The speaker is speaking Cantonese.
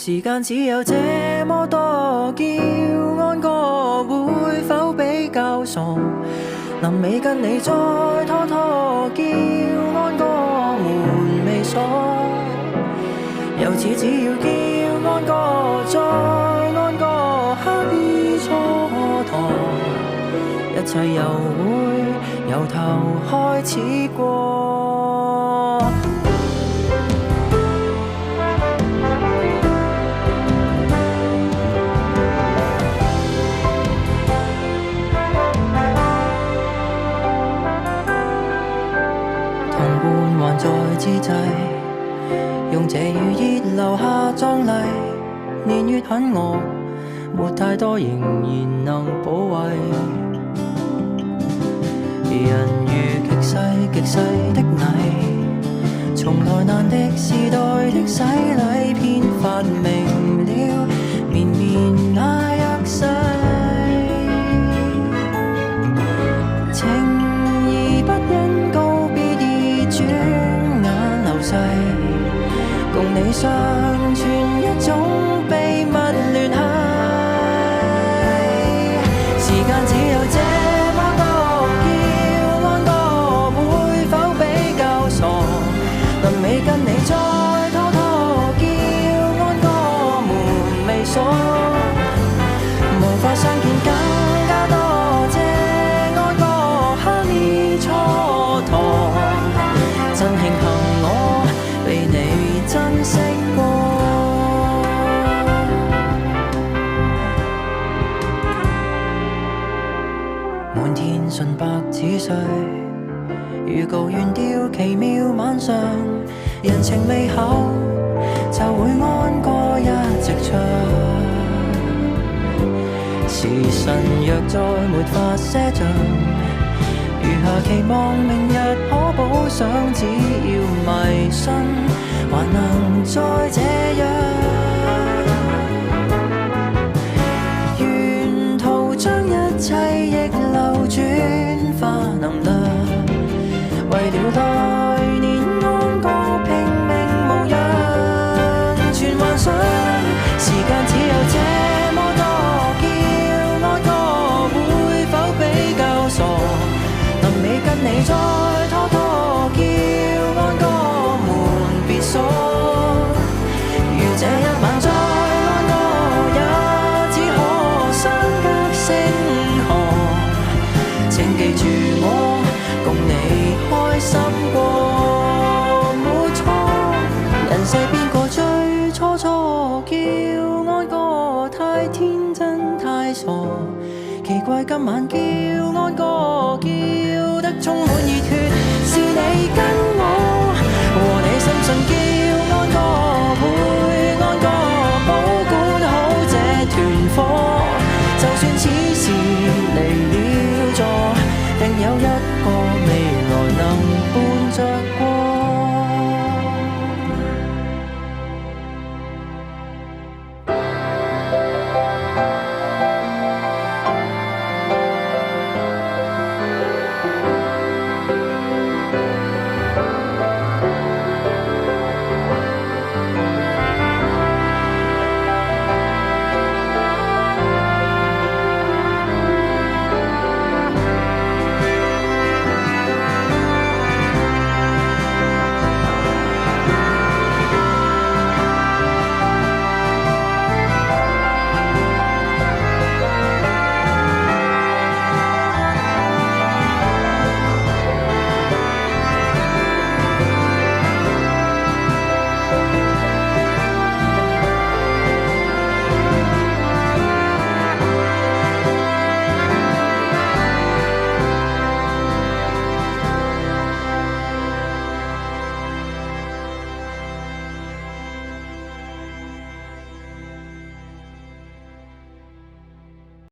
時間只有這麼多，叫安哥會否比較傻？臨尾跟你再拖拖，叫安哥門未鎖。由此只要叫安哥再安哥刻意蹉跎，一切又會由頭開始過。還在之際，用這雨熱留下壯麗。年月很餓，沒太多仍然能保衛。人如極細極細的泥，從來難敵時代的洗禮，偏發明了綿綿那約誓。情義不因告別而轉眼流逝，共你相傳一種秘密聯繫。時間只有這麼多，叫安哥會否比較傻？臨尾跟你再拖拖，叫安哥門未鎖。無法相見更加多謝安哥刻意蹉跎，真慶幸我被你珍惜過。滿天純白紙碎，預告原調奇妙晚上，人情未厚就會安歌一直唱。時辰若再沒法賒賬，餘下期望明日可補上，只要迷信還能再這樣。沿途將一切逆流轉化能量，為了來年安歌拼命無恙，全幻想。時間只有這麼多，叫安歌會否比較傻？臨尾跟你再拖拖，叫安歌門別鎖。如這一晚再安歌，也只可相隔星河。請記住我，共你開心過，沒錯。人世邊個最初初，叫安歌太天真太傻。奇怪今晚叫安歌叫得充滿熱血，是你跟我和你深信。